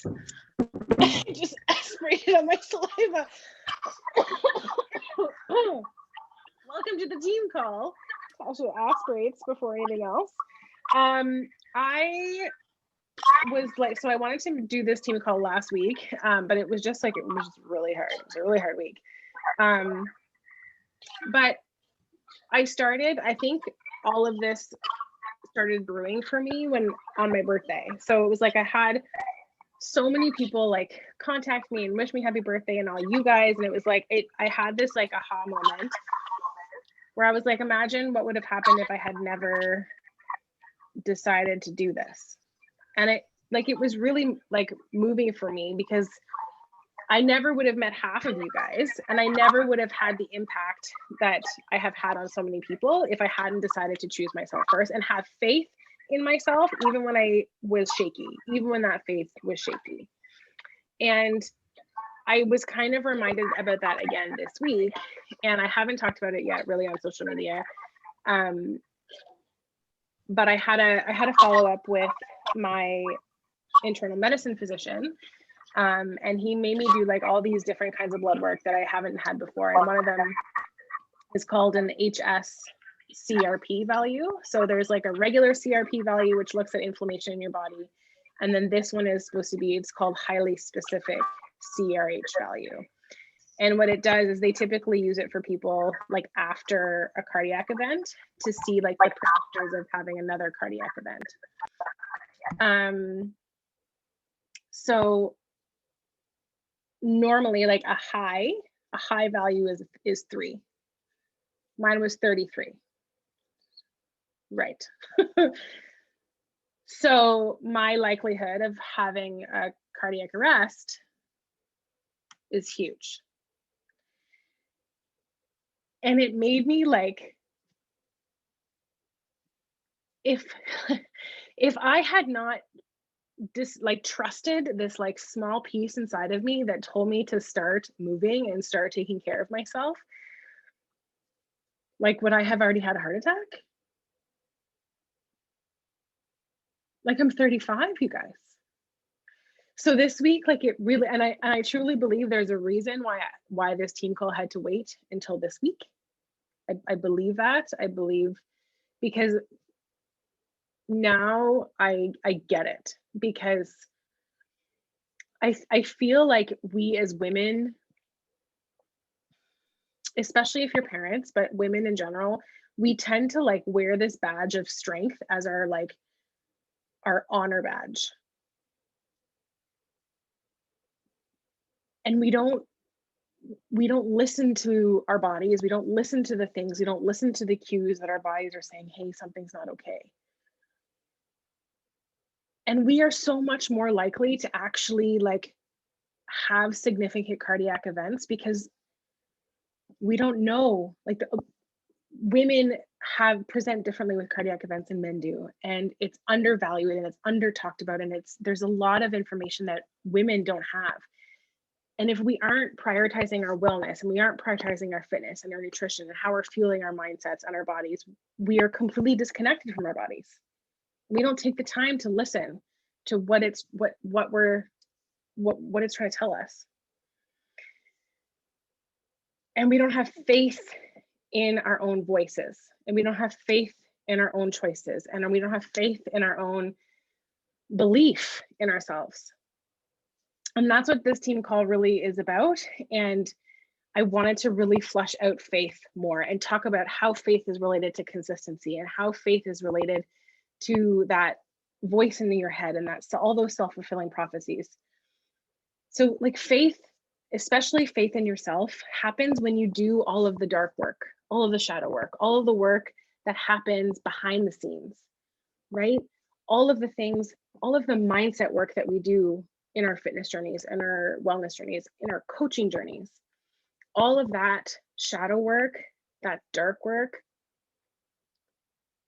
I just aspirated on my saliva. Welcome to the team call. Also aspirates before anything else. I was like, so I wanted to do this team call last week, but it was just like, it was just really hard. It was a really hard week. But I think all of this started brewing for me on my birthday. So it was like I had so many people like contact me and wish me happy birthday, and all you guys, and it was like I had this like aha moment where I was like, imagine what would have happened if I had never decided to do this. And it was really like moving for me, because I never would have met half of you guys, and I never would have had the impact that I have had on so many people if I hadn't decided to choose myself first and have faith in myself, even when I was shaky, even when that faith was shaky. And I was kind of reminded about that again this week, and I haven't talked about it yet really on social media. But I had a follow-up with my internal medicine physician, and he made me do like all these different kinds of blood work that I haven't had before. And one of them is called an HS-CRP value. So there's like a regular CRP value, which looks at inflammation in your body. And then this one is supposed to be, it's called highly specific CRH value. And what it does is they typically use it for people like after a cardiac event to see like the predictors of having another cardiac event. So normally like a high value is 3. Mine was 33. Right. So my likelihood of having a cardiac arrest is huge. And it made me like, if I had not trusted this like small piece inside of me that told me to start moving and start taking care of myself, like, would I have already had a heart attack? Like, I'm 35, you guys. So this week, like, it really, and I truly believe there's a reason why this team call had to wait until this week. I believe that. I believe, because now I get it, because I feel like we as women, especially if you're parents, but women in general, we tend to like wear this badge of strength as our honor badge. And we don't listen to our bodies. We don't listen to the things. We don't listen to the cues that our bodies are saying, hey, something's not okay. And we are so much more likely to actually like have significant cardiac events because we don't know, like, women present differently with cardiac events than men do, and it's undervalued and it's under talked about, and there's a lot of information that women don't have. And if we aren't prioritizing our wellness, and we aren't prioritizing our fitness and our nutrition and how we're fueling our mindsets and our bodies, we are completely disconnected from our bodies. We don't take the time to listen to what it's trying to tell us. And we don't have faith in our own voices, and we don't have faith in our own choices, and we don't have faith in our own belief in ourselves. And that's what this team call really is about. And I wanted to really flesh out faith more and talk about how faith is related to consistency, and how faith is related to that voice in your head, and that's all those self-fulfilling prophecies. So like faith, especially faith in yourself, happens when you do all of the dark work, all of the shadow work, all of the work that happens behind the scenes, right? All of the things, all of the mindset work that we do in our fitness journeys, in our wellness journeys, in our coaching journeys, all of that shadow work, that dark work,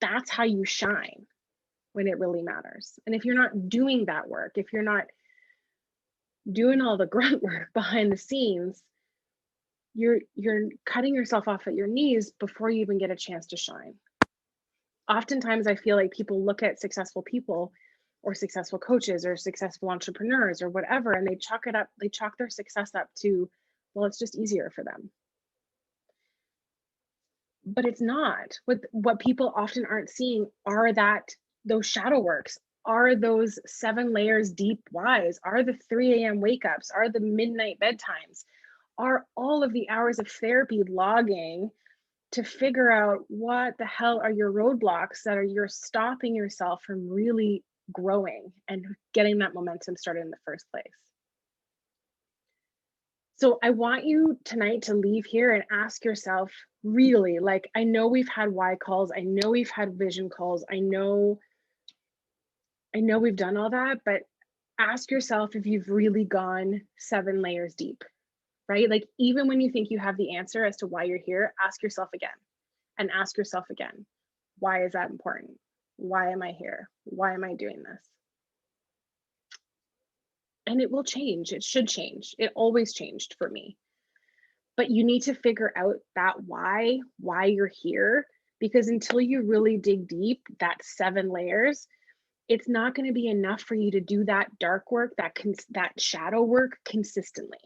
that's how you shine when it really matters. And if you're not doing that work, if you're not doing all the grunt work behind the scenes, you're cutting yourself off at your knees before you even get a chance to shine. Oftentimes I feel like people look at successful people or successful coaches or successful entrepreneurs or whatever, and they chalk their success up to, well, it's just easier for them. But it's not. What people often aren't seeing are those shadow works, are those 7 layers deep whys, are the 3 a.m. wake ups, are the midnight bedtimes, are all of the hours of therapy logging to figure out what the hell are your roadblocks that you're stopping yourself from really growing and getting that momentum started in the first place. So I want you tonight to leave here and ask yourself, really, like, I know we've had why calls, I know we've had vision calls, I know we've done all that, but ask yourself if you've really gone 7 layers deep, right? Like, even when you think you have the answer as to why you're here, ask yourself again and ask yourself again, why is that important? Why am I here? Why am I doing this? And it will change. It should change. It always changed for me. But you need to figure out that why you're here, because until you really dig deep, that 7 layers, it's not going to be enough for you to do that dark work, that shadow work consistently.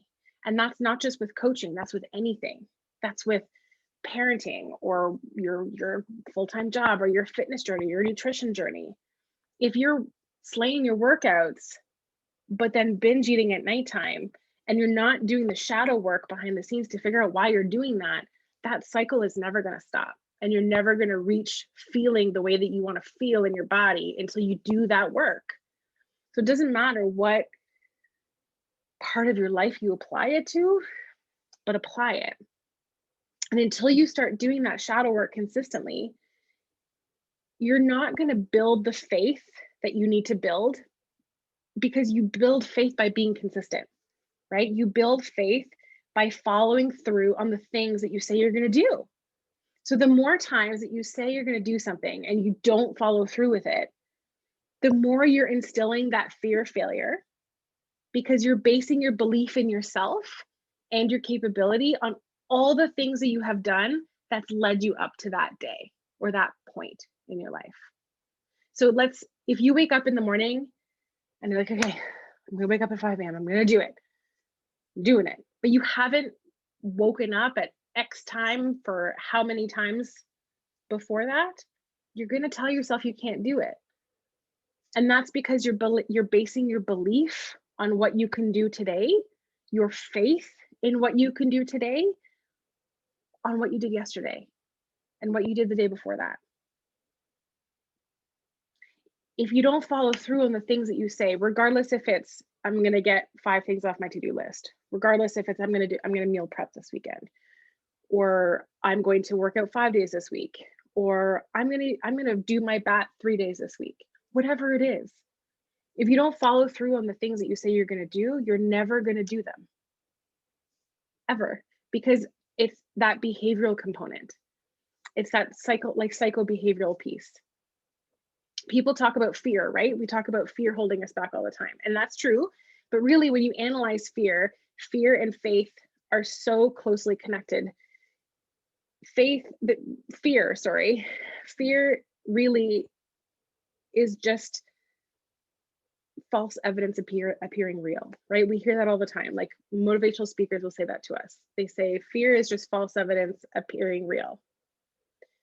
And that's not just with coaching, that's with anything. That's with parenting or your full-time job or your fitness journey, your nutrition journey. If you're slaying your workouts, but then binge eating at nighttime, and you're not doing the shadow work behind the scenes to figure out why you're doing that, that cycle is never going to stop. And you're never going to reach feeling the way that you want to feel in your body until you do that work. So it doesn't matter what part of your life you apply it to, but apply it. And until you start doing that shadow work consistently, you're not going to build the faith that you need to build, because you build faith by being consistent, right? You build faith by following through on the things that you say you're going to do. So the more times that you say you're going to do something and you don't follow through with it, the more you're instilling that fear of failure, because you're basing your belief in yourself and your capability on all the things that you have done that's led you up to that day or that point in your life. So if you wake up in the morning and you're like, okay, I'm going to wake up at 5 a.m. I'm going to do it. I'm doing it. But you haven't woken up at X time for how many times before that, you're going to tell yourself you can't do it. And that's because you're basing your belief on what you can do today, your faith in what you can do today, on what you did yesterday and what you did the day before that. If you don't follow through on the things that you say, regardless if it's, I'm going to get 5 things off my to-do list, regardless if it's, I'm going to meal prep this weekend, or I'm going to work out 5 days this week, or I'm going to do my BAT 3 days this week, whatever it is. If you don't follow through on the things that you say you're going to do, you're never going to do them, ever, because it's that behavioral component. It's that psycho-behavioral piece. People talk about fear, right? We talk about fear holding us back all the time, and that's true. But really, when you analyze fear and faith are so closely connected. Fear really is just false evidence appearing real, right? We hear that all the time. Like, motivational speakers will say that to us. They say fear is just false evidence appearing real.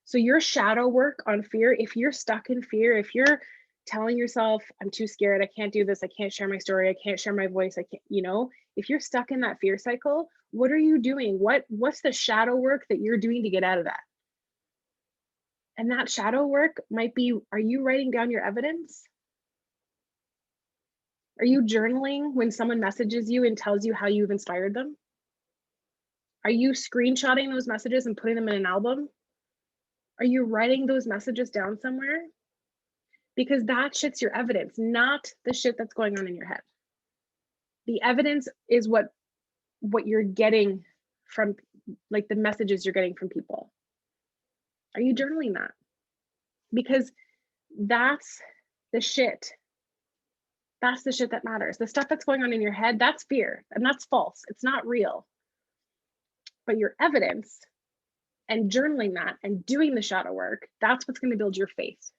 So your shadow work on fear, if you're stuck in fear, if you're telling yourself, I'm too scared, I can't do this, I can't share my story, I can't share my voice, I can't, if you're stuck in that fear cycle, what are you doing? What's the shadow work that you're doing to get out of that? And that shadow work might be, are you writing down your evidence? Are you journaling when someone messages you and tells you how you've inspired them? Are you screenshotting those messages and putting them in an album? Are you writing those messages down somewhere? Because that shit's your evidence, not the shit that's going on in your head. The evidence is what you're getting from, like, the messages you're getting from people. Are you journaling that? Because that's the shit. That's the shit that matters. The stuff that's going on in your head, that's fear, and that's false. It's not real. But your evidence and journaling that and doing the shadow work, that's what's going to build your faith.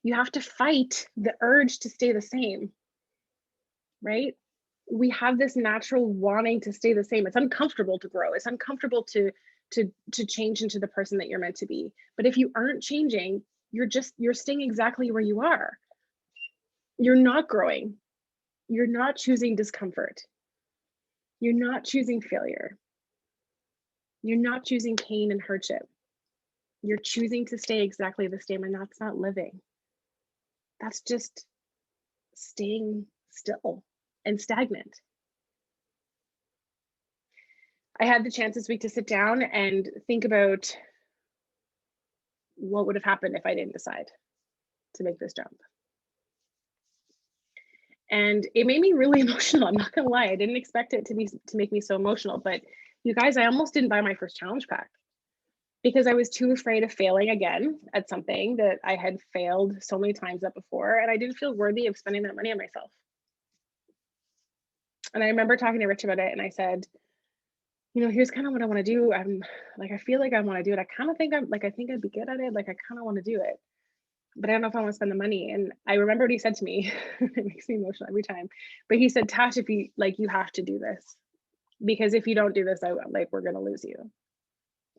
You have to fight the urge to stay the same, right? We have this natural wanting to stay the same. It's uncomfortable to grow. It's uncomfortable to change into the person that you're meant to be. But if you aren't changing, you're staying exactly where you are. You're not growing. You're not choosing discomfort. You're not choosing failure. You're not choosing pain and hardship. You're choosing to stay exactly the same, and that's not living. That's just staying still and stagnant. I had the chance this week to sit down and think about what would have happened if I didn't decide to make this jump. And it made me really emotional. I'm not gonna lie. I didn't expect it to make me so emotional, but you guys, I almost didn't buy my first challenge pack because I was too afraid of failing again at something that I had failed so many times at before, and I didn't feel worthy of spending that money on myself. And I remember talking to Rich about it, and I said, here's kind of what I want to do. I'm like, I feel like I want to do it. I kind of think I think I'd be good at it. Like, I kind of want to do it, but I don't know if I want to spend the money. And I remember what he said to me. It makes me emotional every time. But he said, Tash, if you you have to do this, because if you don't do this, we're going to lose you.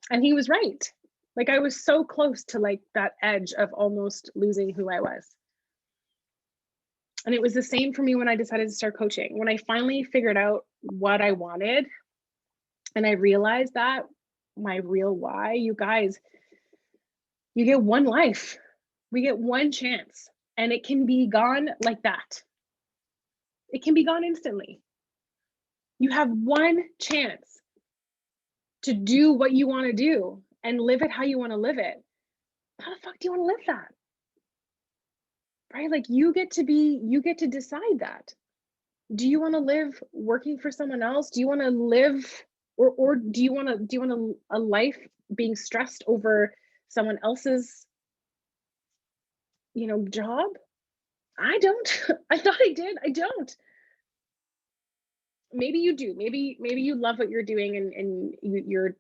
And he was right. Like, I was so close to that edge of almost losing who I was. And it was the same for me when I decided to start coaching. When I finally figured out what I wanted, and I realized that my real why, you guys, you get one life. We get one chance, and it can be gone like that. It can be gone instantly. You have one chance to do what you want to do and live it how you want to live it. How the fuck do you want to live that? Right? Like, you get to decide that. Do you want to live working for someone else? Do you want to live, or do you want a life being stressed over someone else's job? I don't. I thought I did. I don't. Maybe you do. Maybe you love what you're doing, and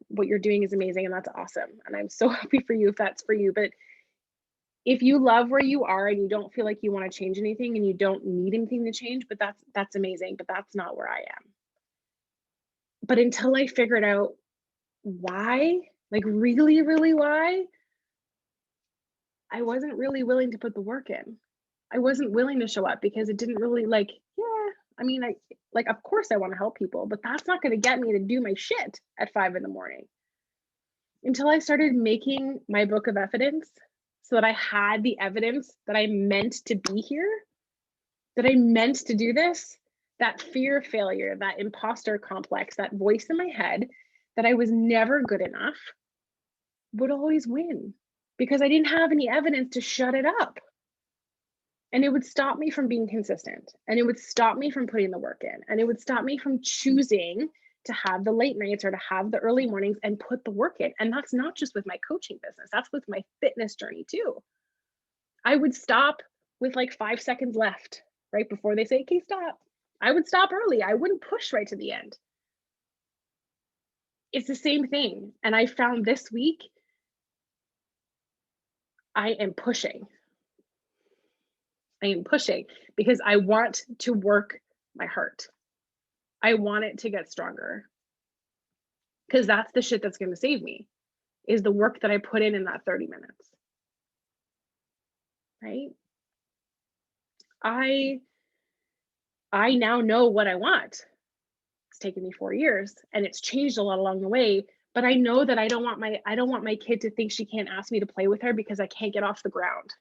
what you're doing is amazing, and that's awesome. And I'm so happy for you if that's for you. But if you love where you are and you don't feel like you want to change anything and you don't need anything to change, but that's amazing. But that's not where I am. But until I figured out why, like really, really why, I wasn't really willing to put the work in. I wasn't willing to show up because it didn't really I mean, of course I want to help people, but that's not going to get me to do my shit at 5 a.m. until I started making my book of evidence so that I had the evidence that I meant to be here, that I meant to do this. That fear of failure, that imposter complex, that voice in my head that I was never good enough would always win because I didn't have any evidence to shut it up. And it would stop me from being consistent, and it would stop me from putting the work in, and it would stop me from choosing to have the late nights or to have the early mornings and put the work in. And that's not just with my coaching business, that's with my fitness journey too. I would stop with 5 seconds left right before they say, okay, stop. I would stop early. I wouldn't push right to the end. It's the same thing. And I found this week, I am pushing. I am pushing because I want to work my heart. I want it to get stronger. Because that's the shit that's going to save me, is the work that I put in that 30 minutes. Right? I now know what I want. It's taken me 4 years and it's changed a lot along the way, but I know that I don't want my kid to think she can't ask me to play with her because I can't get off the ground.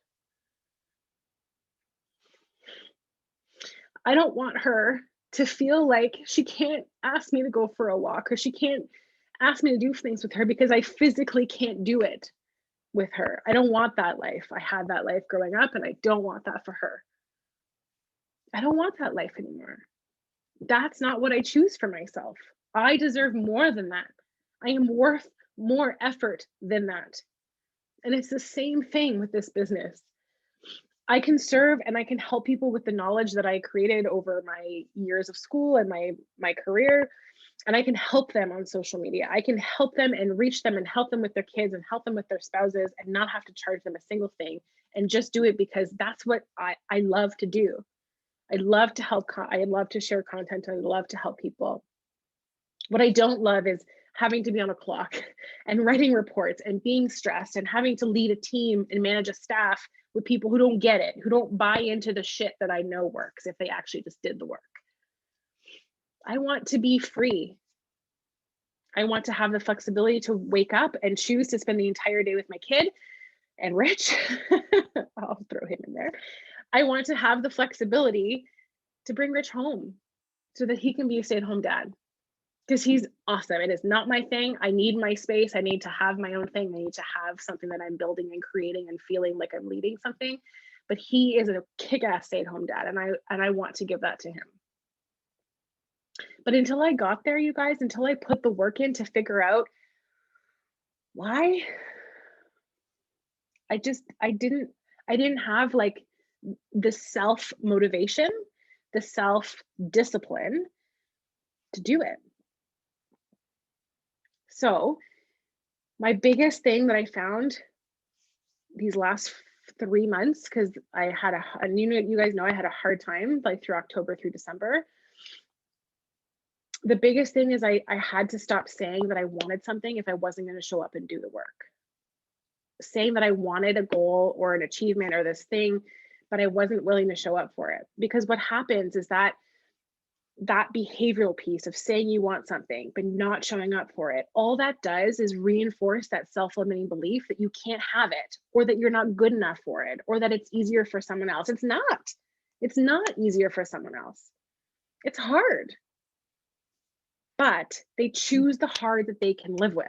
I don't want her to feel like she can't ask me to go for a walk, or she can't ask me to do things with her because I physically can't do it with her. I don't want that life. I had that life growing up and I don't want that for her. I don't want that life anymore. That's not what I choose for myself. I deserve more than that. I am worth more effort than that. And it's the same thing with this business. I can serve and I can help people with the knowledge that I created over my years of school and my career. and I can help them on social media. I can help them and reach them and help them with their kids and help them with their spouses and not have to charge them a single thing, and just do it because that's what I love to do. I love to help. I love to share content. I love to help people. What I don't love is having to be on a clock and writing reports and being stressed and having to lead a team and manage a staff with people who don't get it, who don't buy into the shit that I know works if they actually just did the work. I want to be free. I want to have the flexibility to wake up and choose to spend the entire day with my kid and Rich. I'll throw him in there. I want to have the flexibility to bring Rich home so that he can be a stay-at-home dad, because he's awesome. It is not my thing. I need my space. I need to have my own thing. I need to have something that I'm building and creating and feeling like I'm leading something. But he is a kick-ass stay-at-home dad, and I want to give that to him. But until I got there, you guys, until I put the work in to figure out why, I didn't have like the self motivation, the self discipline to do it. So my biggest thing that I found these last 3 months, because I had and you guys know I had a hard time like through October through December. The biggest thing is I had to stop saying that I wanted something if I wasn't going to show up and do the work. Saying that I wanted a goal or an achievement or this thing, but I wasn't willing to show up for it. Because what happens is that behavioral piece of saying you want something but not showing up for it, all that does is reinforce that self-limiting belief that you can't have it, or that you're not good enough for it, or that it's easier for someone else. It's not easier for someone else. It's hard, but they choose the hard that they can live with.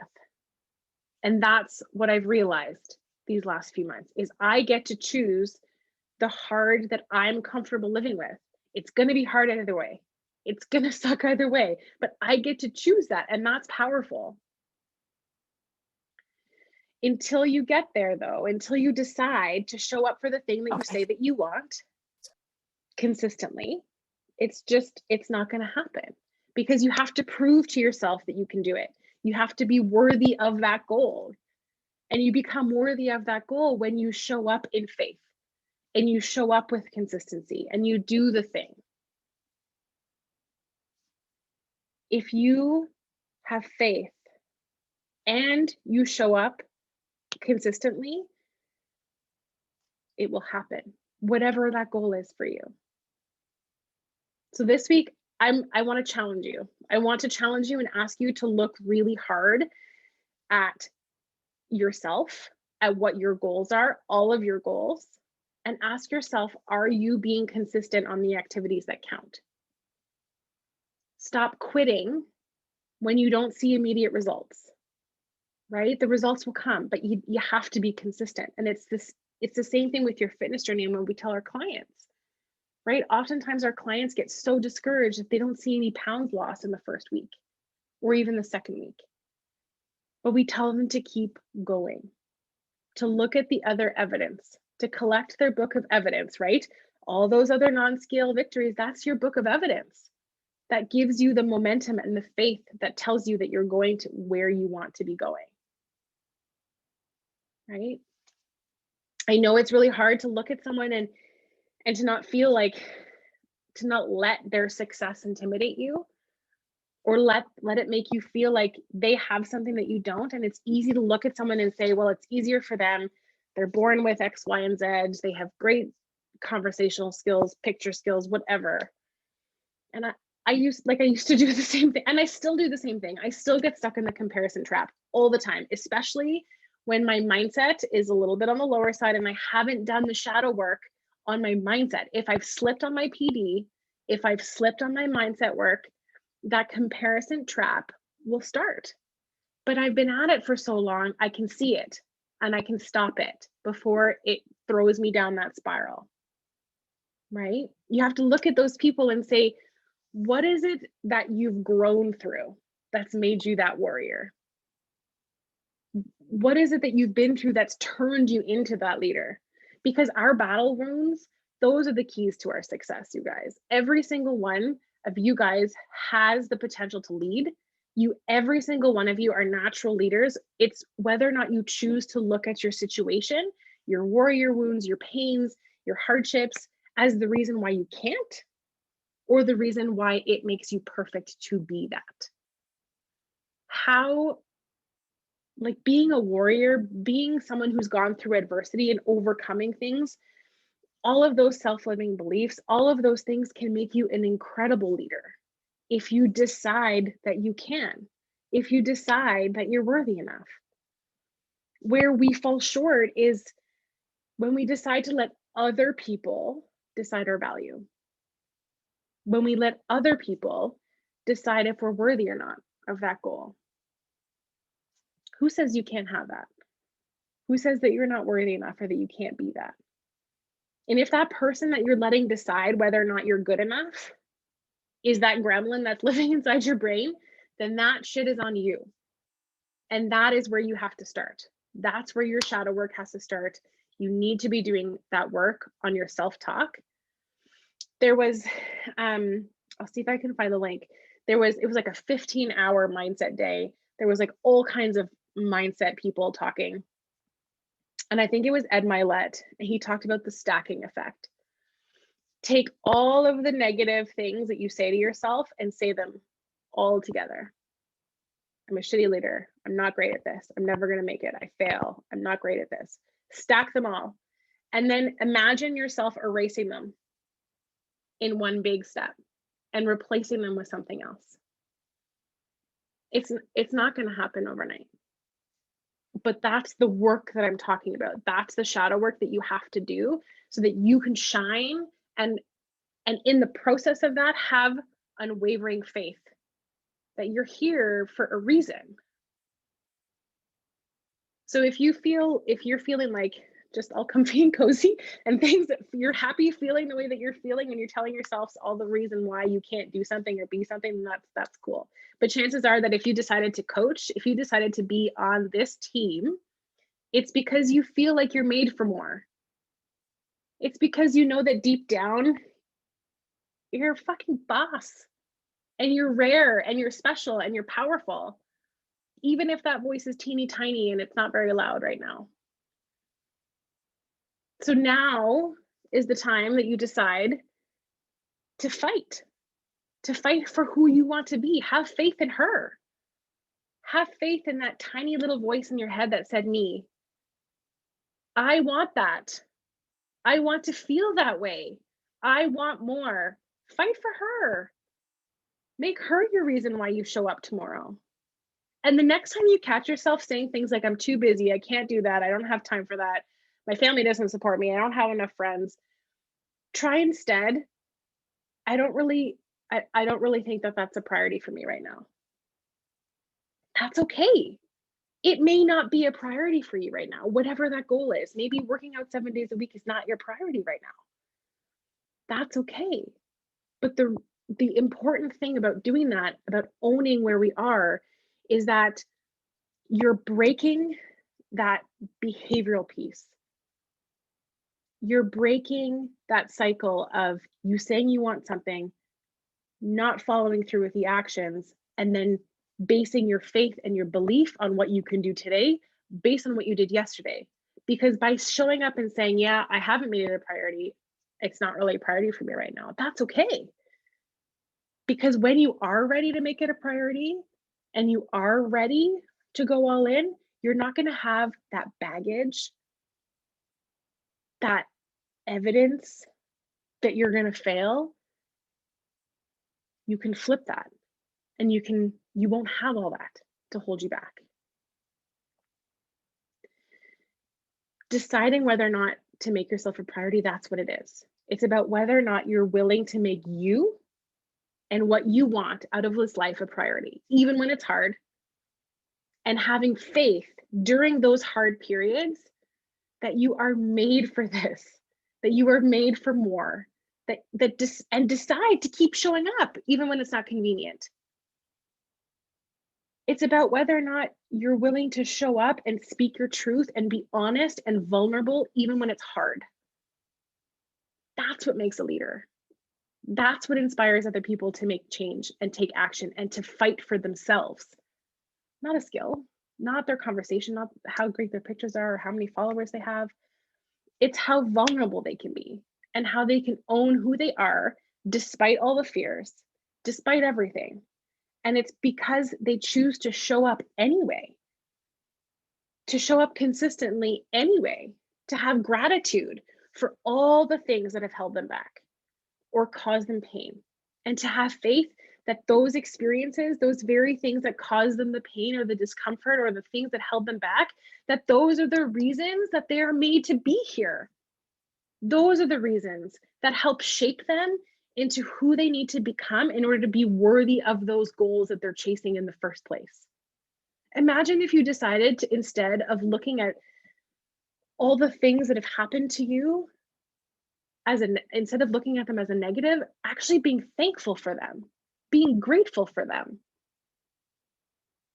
And that's what I've realized these last few months is I get to choose the hard that I'm comfortable living with. It's going to be hard either way. It's going to suck either way, but I get to choose that. And that's powerful. Until you get there, though, until you decide to show up for the thing that you say that you want consistently, it's not going to happen, because you have to prove to yourself that you can do it. You have to be worthy of that goal. And you become worthy of that goal when you show up in faith and you show up with consistency and you do the thing. If you have faith and you show up consistently, it will happen, whatever that goal is for you. So this week, I want to challenge you. I want to challenge you and ask you to look really hard at yourself, at what your goals are, all of your goals, and ask yourself, are you being consistent on the activities that count? Stop quitting when you don't see immediate results, right? The results will come, but you have to be consistent. And it's the same thing with your fitness journey. And when we tell our clients, right? Oftentimes our clients get so discouraged if they don't see any pounds lost in the first week or even the second week. But we tell them to keep going, to look at the other evidence, to collect their book of evidence, right? All those other non-scale victories, that's your book of evidence. That gives you the momentum and the faith that tells you that you're going to where you want to be going, right? I know it's really hard to look at someone and to not feel like, to not let their success intimidate you, or let it make you feel like they have something that you don't. And it's easy to look at someone and say, well, it's easier for them. They're born with X, Y, and Z. They have great conversational skills, picture skills, whatever. And I used to do the same thing, and I still do the same thing. I still get stuck in the comparison trap all the time, especially when my mindset is a little bit on the lower side and I haven't done the shadow work on my mindset. If I've slipped on my PD, if I've slipped on my mindset work, that comparison trap will start. But I've been at it for so long, I can see it and I can stop it before it throws me down that spiral, right? You have to look at those people and say, what is it that you've grown through that's made you that warrior? What is it that you've been through that's turned you into that leader? Because our battle wounds, those are the keys to our success, you guys. Every single one of you guys has the potential to lead, Every single one of you are natural leaders. It's whether or not you choose to look at your situation, your warrior wounds, your pains, your hardships as the reason why you can't, or the reason why it makes you perfect to be that. How, like, being a warrior, being someone who's gone through adversity and overcoming things, all of those self-limiting beliefs, all of those things can make you an incredible leader if you decide that you can, if you decide that you're worthy enough. Where we fall short is when we decide to let other people decide our value, when we let other people decide if we're worthy or not of that goal. Who says you can't have that? Who says that you're not worthy enough or that you can't be that? And if that person that you're letting decide whether or not you're good enough is that gremlin that's living inside your brain, then that shit is on you. And that is where you have to start. That's where your shadow work has to start. You need to be doing that work on your self-talk. There was, I'll see if I can find the link. It was like a 15-hour mindset day. There was like all kinds of mindset people talking. And I think it was Ed Milet, and he talked about the stacking effect. Take all of the negative things that you say to yourself and say them all together. I'm a shitty leader. I'm not great at this. I'm never going to make it. I fail. I'm not great at this. Stack them all. And then imagine yourself erasing them in one big step and replacing them with something else. It's not going to happen overnight. But that's the work that I'm talking about. That's the shadow work that you have to do so that you can shine and in the process of that, have unwavering faith that you're here for a reason. So if you're feeling like just all comfy and cozy and things that you're happy feeling the way that you're feeling and you're telling yourself all the reason why you can't do something or be something, that's cool. But chances are that if you decided to coach, if you decided to be on this team, it's because you feel like you're made for more. It's because you know that deep down, you're a fucking boss and you're rare and you're special and you're powerful, even if that voice is teeny tiny and it's not very loud right now. So now is the time that you decide to fight for who you want to be. Have faith in her. Have faith in that tiny little voice in your head that said, me. I want that. I want to feel that way. I want more. Fight for her. Make her your reason why you show up tomorrow. And the next time you catch yourself saying things like, I'm too busy, I can't do that, I don't have time for that, my family doesn't support me, I don't have enough friends, try instead, I don't really think that that's a priority for me right now. That's okay. It may not be a priority for you right now, whatever that goal is. Maybe working out 7 days a week is not your priority right now. That's okay. But the important thing about doing that, about owning where we are, is that you're breaking that behavioral piece. You're breaking that cycle of you saying you want something, not following through with the actions, and then basing your faith and your belief on what you can do today based on what you did yesterday. Because by showing up and saying, yeah, I haven't made it a priority, it's not really a priority for me right now, that's okay. Because when you are ready to make it a priority and you are ready to go all in, you're not going to have that baggage, that evidence that you're going to fail. You can flip that and you won't have all that to hold you back. Deciding whether or not to make yourself a priority, that's what it is. It's about whether or not you're willing to make you and what you want out of this life a priority, even when it's hard, and having faith during those hard periods that you are made for this, that you are made for more, and decide to keep showing up even when it's not convenient. It's about whether or not you're willing to show up and speak your truth and be honest and vulnerable even when it's hard. That's what makes a leader. That's what inspires other people to make change and take action and to fight for themselves. Not a skill, not their conversation, not how great their pictures are or how many followers they have. It's how vulnerable they can be and how they can own who they are despite all the fears, despite everything. And it's because they choose to show up anyway, to show up consistently anyway, to have gratitude for all the things that have held them back or caused them pain, and to have faith that those experiences, those very things that caused them the pain or the discomfort or the things that held them back, that those are the reasons that they are made to be here. Those are the reasons that help shape them into who they need to become in order to be worthy of those goals that they're chasing in the first place. Imagine if you decided to, instead of looking at all the things that have happened to you instead of looking at them as a negative, actually being thankful for them, being grateful for them,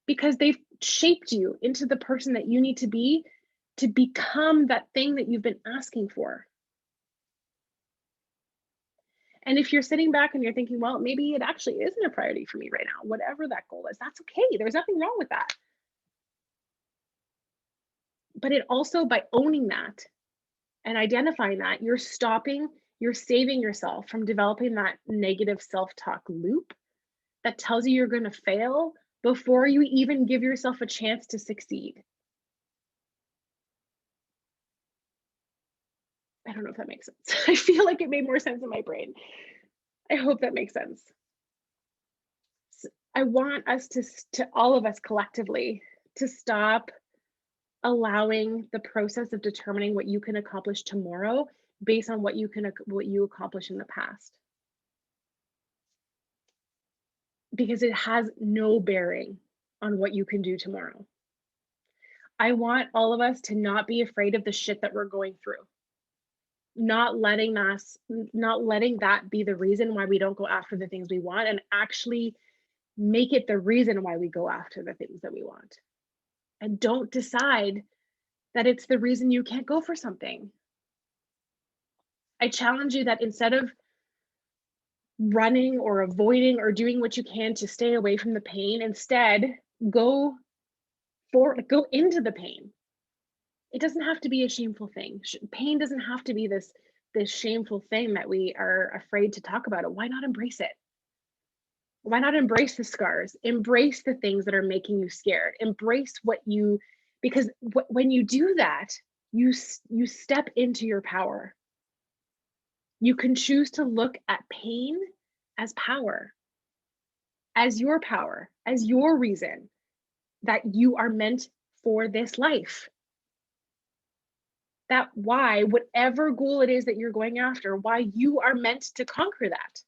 because they've shaped you into the person that you need to become that thing that you've been asking for. And if you're sitting back and you're thinking, well, maybe it actually isn't a priority for me right now, whatever that goal is, that's okay. There's nothing wrong with that. But it also, by owning that and identifying that, you're saving yourself from developing that negative self-talk loop that tells you you're going to fail before you even give yourself a chance to succeed. I don't know if that makes sense. I feel like it made more sense in my brain. I hope that makes sense. So I want us to all of us collectively, to stop allowing the process of determining what you can accomplish tomorrow based on what you accomplished in the past. Because it has no bearing on what you can do tomorrow. I want all of us to not be afraid of the shit that we're going through. Not letting that be the reason why we don't go after the things we want, and actually make it the reason why we go after the things that we want. And don't decide that it's the reason you can't go for something. I challenge you that instead of running or avoiding or doing what you can to stay away from the pain, instead go into the pain. It doesn't have to be a shameful thing. Pain doesn't have to be this shameful thing that we are afraid to talk about it. Why not embrace it? Why not embrace the scars? Embrace the things that are making you scared. Embrace because when you do that, you step into your power. You can choose to look at pain as power, as your reason that you are meant for this life. That why, whatever goal it is that you're going after, why you are meant to conquer that.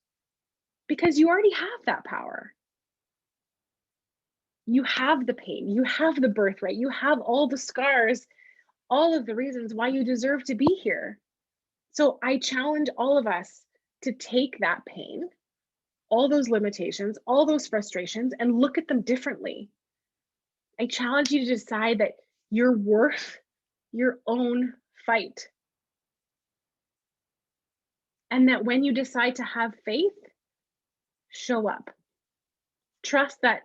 Because you already have that power. You have the pain, you have the birthright, you have all the scars, all of the reasons why you deserve to be here. So I challenge all of us to take that pain, all those limitations, all those frustrations, and look at them differently. I challenge you to decide that you're worth your own fight. And that when you decide to have faith, show up. Trust that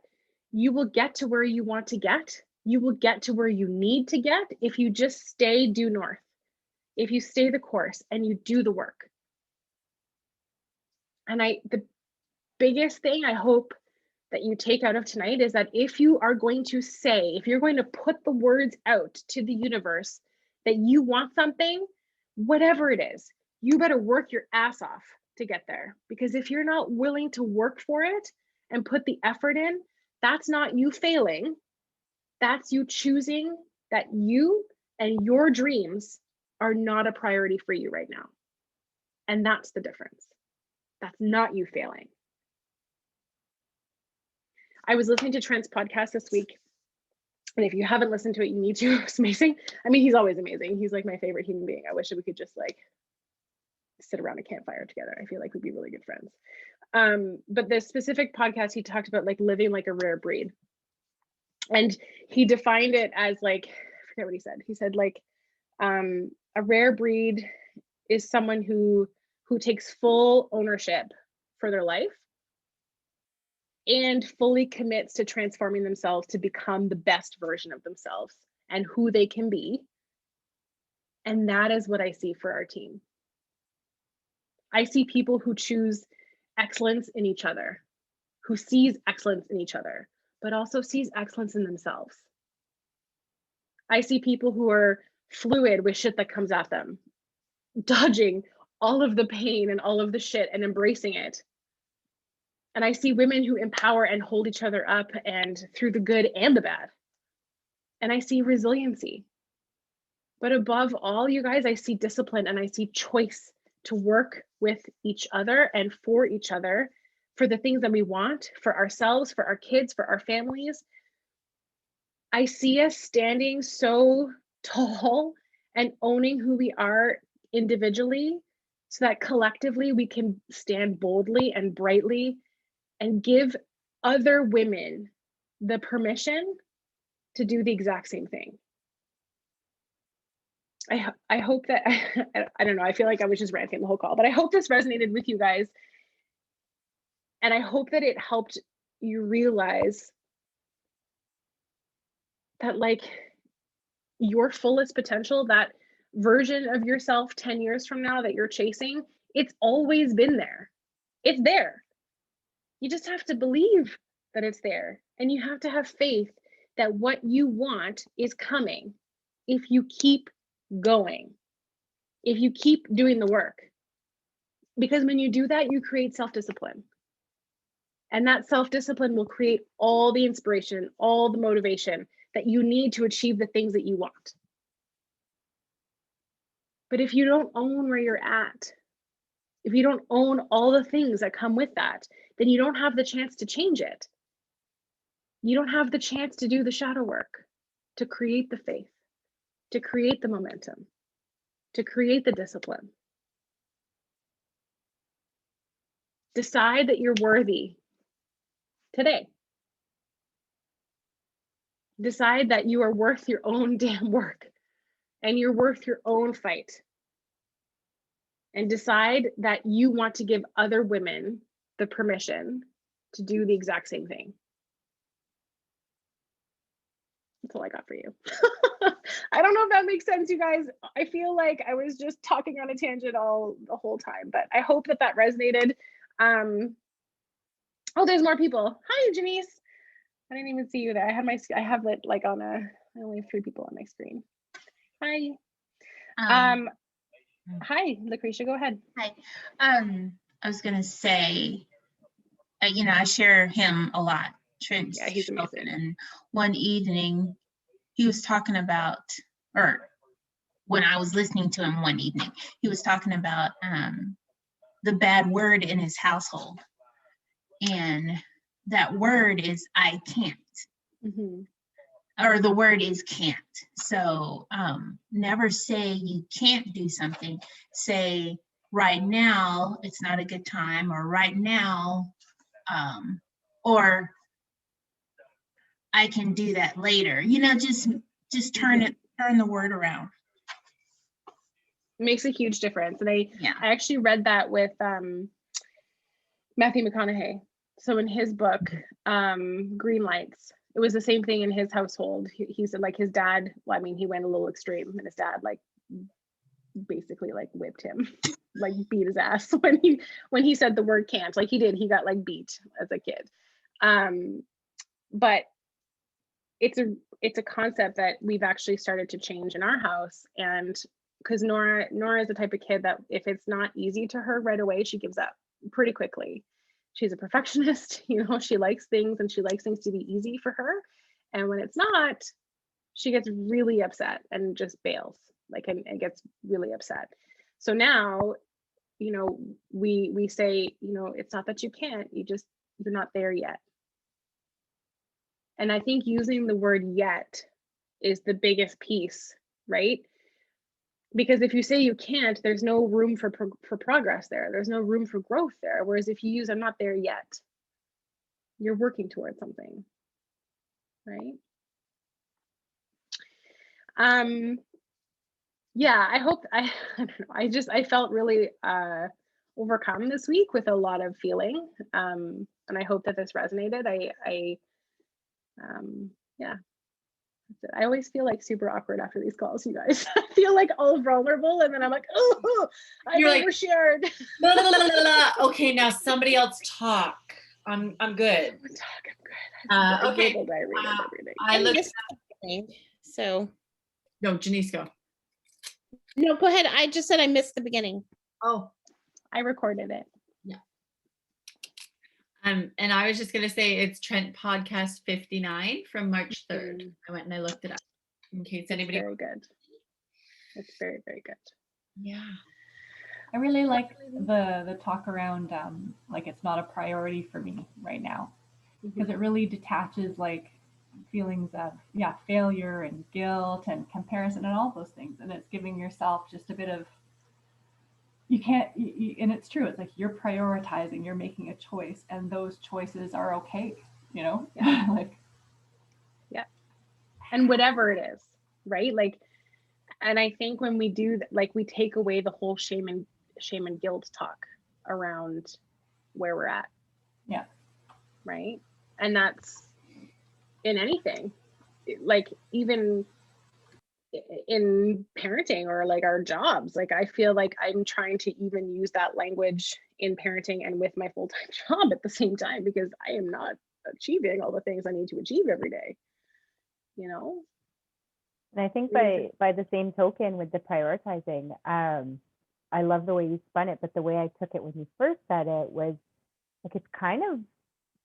you will get to where you want to get. You will get to where you need to get if you just stay due north, if you stay the course and you do the work. And the biggest thing I hope that you take out of tonight is that if you're going to put the words out to the universe that you want something, whatever it is, you better work your ass off to get there. Because if you're not willing to work for it and put the effort in, that's not you failing. That's you choosing that you and your dreams are not a priority for you right now. And that's the difference. That's not you failing. I was listening to Trent's podcast this week. And if you haven't listened to it, you need to. It's amazing. I mean, he's always amazing. He's like my favorite human being. I wish that we could just like sit around a campfire together. I feel like we'd be really good friends. But the specific podcast, he talked about like living like a rare breed. And he defined it as like, I forget what he said. He said like a rare breed is someone who takes full ownership for their life and fully commits to transforming themselves to become the best version of themselves and who they can be. And that is what I see for our team. I see people who choose excellence in each other, who sees excellence in each other, but also sees excellence in themselves. I see people who are fluid with shit that comes at them, dodging all of the pain and all of the shit and embracing it. And I see women who empower and hold each other up and through the good and the bad. And I see resiliency. But above all, you guys, I see discipline and I see choice to work with each other and for each other for the things that we want, for ourselves, for our kids, for our families. I see us standing so tall and owning who we are individually so that collectively we can stand boldly and brightly and give other women the permission to do the exact same thing. I hope that, I don't know, I feel like I was just ranting the whole call, but I hope this resonated with you guys. And I hope that it helped you realize that like your fullest potential, that version of yourself 10 years from now that you're chasing, it's always been there. It's there. You just have to believe that it's there. And you have to have faith that what you want is coming if you keep going, if you keep doing the work. Because when you do that, you create self-discipline. And that self-discipline will create all the inspiration, all the motivation that you need to achieve the things that you want. But if you don't own where you're at, if you don't own all the things that come with that, then you don't have the chance to change it. You don't have the chance to do the shadow work, to create the faith, to create the momentum, to create the discipline. Decide that you're worthy today. Decide that you are worth your own damn work and you're worth your own fight. And decide that you want to give other women the permission to do the exact same thing. That's all I got for you. I don't know if that makes sense, you guys. I feel like I was just talking on a tangent the whole time, but I hope that that resonated. Oh, there's more people. Hi, Janice. I didn't even see you there. I have it like on I only have 3 people on my screen. Hi. Hi, Lucretia, go ahead. Hi. I was gonna say, you know, I share him a lot. Trent, yeah, he's amazing. And one evening, he was talking about, or when I was listening to him one evening, he was talking about the bad word in his household, and that word is "I can't." Mm-hmm. Or the word is can't. So never say you can't do something. Say right now it's not a good time, or right now, or I can do that later. You know, just turn the word around. It makes a huge difference. And I actually read that with Matthew McConaughey. So in his book, Green Lights, it was the same thing in his household. He said like his dad, well, I mean, he went a little extreme, and his dad like basically like whipped him, like beat his ass when he said the word can't. Like he got like beat as a kid. But it's a concept that we've actually started to change in our house. And because Nora is the type of kid that if it's not easy to her right away, she gives up pretty quickly. She's a perfectionist, you know, she likes things and she likes things to be easy for her. And when it's not, she gets really upset and just bails, like, and gets really upset. So now, you know, we say, you know, it's not that you can't, you're not there yet. And I think using the word yet is the biggest piece, right? Because if you say you can't, there's no room for progress there. There's no room for growth there. Whereas if you use I'm not there yet, you're working towards something, right? Yeah, I hope, I don't know, I felt really overcome this week with a lot of feeling. And I hope that this resonated. Yeah. I always feel like super awkward after these calls, you guys. I feel like all vulnerable, and then I'm like, oh, I You're like, overshared. La, la, la, la, la. Okay, now somebody else talk. I'm good. I'm good. Okay. Verbal diarrhea and everything. I looked. missed the beginning, so No, Janice, go. no, go ahead. I just said I missed the beginning. Oh, I recorded it. and I was just gonna say it's Trent Podcast 59 from March 3rd. I went and I looked it up in case anybody. Very good. It's very, very good. Yeah. I really like the talk around like it's not a priority for me right now, because it really detaches like feelings of failure and guilt and comparison and all those things, and it's giving yourself just a bit of, you can't and it's true, it's like you're prioritizing, you're making a choice, and those choices are okay, like And whatever it is, right? Like, and I think when we do that, like, we take away the whole shame and guilt talk around where we're at. Yeah. Right. And that's in anything, like even in parenting or like our jobs. Like, I feel like I'm trying to even use that language in parenting and with my full-time job at the same time, because I am not achieving all the things I need to achieve every day, And I think by the same token with the prioritizing, I love the way you spun it, but the way I took it when you first said it was like, it's kind of,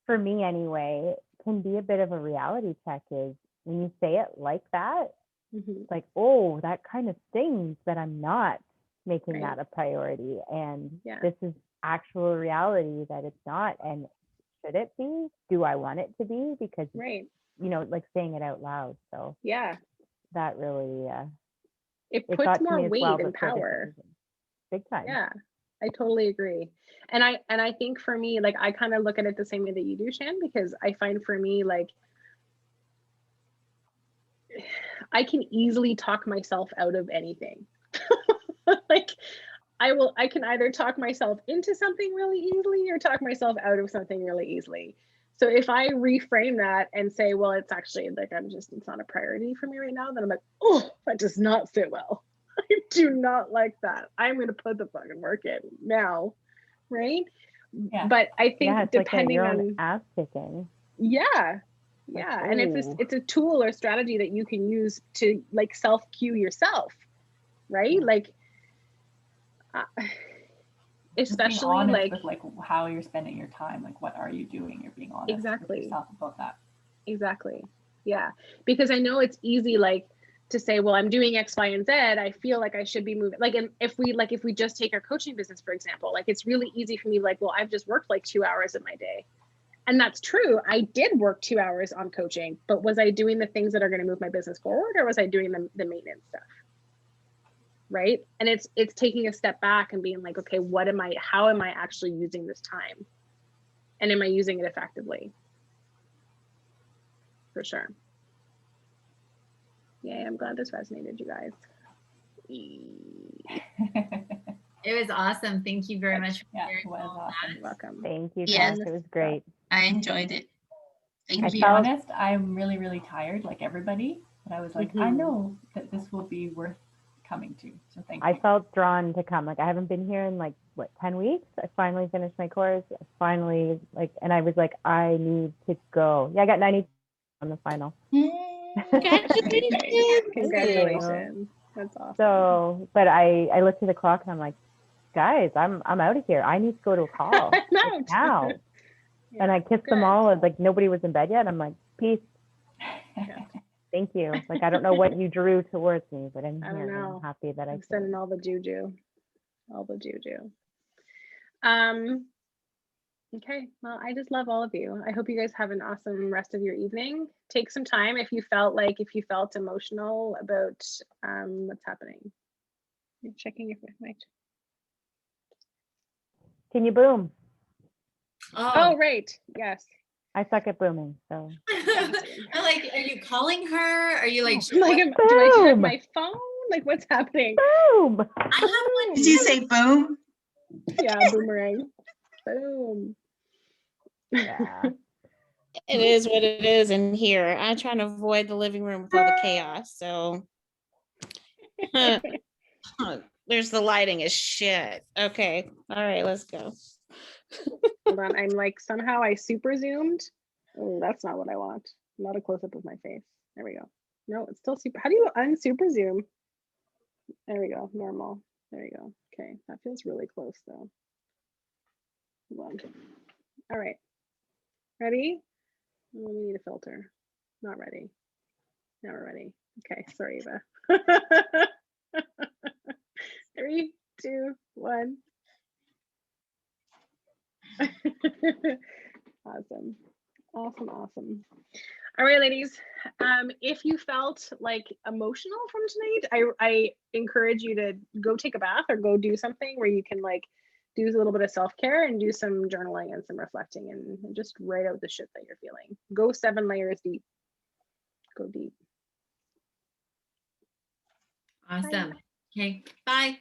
for me anyway, can be a bit of a reality check, is when you say it like that, it's like, oh, that kind of stings that I'm not making that a priority. And this is actual reality that it's not. And should it be? Do I want it to be? Because, like saying it out loud. So yeah, that really, it puts more weight and power. Big time. Yeah, I totally agree. And I think for me, like, I kind of look at it the same way that you do, Shan, because I find for me, like, I can easily talk myself out of anything. Like, I can either talk myself into something really easily or talk myself out of something really easily. So if I reframe that and say, well, it's actually like, it's not a priority for me right now, then I'm like, oh, that does not sit well. I do not like that. I'm going to put the fucking work in now. Right. Yeah. But I think depending like on ass kicking. Yeah. Yeah. And it's a tool or strategy that you can use to like self-cue yourself. Right. Like, especially like with like how you're spending your time, like what are you doing? You're being honest with yourself about that. Exactly. Yeah. Because I know it's easy, like, to say, well, I'm doing X, Y, and Z. I feel like I should be moving. Like, and if we just take our coaching business, for example, like, it's really easy for me, like, well, I've just worked like 2 hours of my day. And that's true. I did work 2 hours on coaching, but was I doing the things that are going to move my business forward, or was I doing the maintenance stuff? Right. And it's taking a step back and being like, okay, how am I actually using this time? And am I using it effectively? For sure. Yeah, I'm glad this resonated, you guys. It was awesome. Thank you very much. It was awesome. You're welcome. Thank you, Yes. guys. It was great. I enjoyed it. Thank To you. be honest, I'm really, really tired, like everybody. But I was like, I know that this will be worth coming to. So thank you. I felt drawn to come. Like, I haven't been here in like 10 weeks. I finally finished my course. And I was like, I need to go. Yeah, I got 90 on the final. Congratulations. That's awesome. So, but I looked at the clock and I'm like, guys, I'm out of here. I need to go to a call now. Yeah, and I kissed them all, and like nobody was in bed yet. I'm like, peace. Yeah. Thank you. Like, I don't know what you drew towards me, but I'm here. I'm happy that I'm sending all the juju. Okay, well, I just love all of you. I hope you guys have an awesome rest of your evening. Take some time if you felt emotional about what's happening. You're checking if my. Can you boom? Oh, right. Yes. I suck at booming, so. I'm like, are you calling her? Are you like, do I check my phone? Like, what's happening? Boom! I have one. Did you say boom? Yeah, boomerang. Boom. Yeah. It is what it is in here. I'm trying to avoid the living room with all the chaos, so. There's the lighting is shit. Okay, all right, let's go. Hold on, I'm like, somehow I super zoomed. Oh, that's not what I want. Not a close up of my face. There we go. No, it's still super. How do you unsuper zoom? There we go, normal. There you go. Okay, that feels really close though. Hold on. All right, ready? Oh, we need a filter. Not ready. Now we're ready. Okay, sorry, Eva. 3, 2, 1. Awesome. Awesome. All right, ladies. If you felt like emotional from tonight, I encourage you to go take a bath or go do something where you can like do a little bit of self-care and do some journaling and some reflecting and just write out the shit that you're feeling. Go 7 layers deep. Go deep. Awesome. Okay, bye.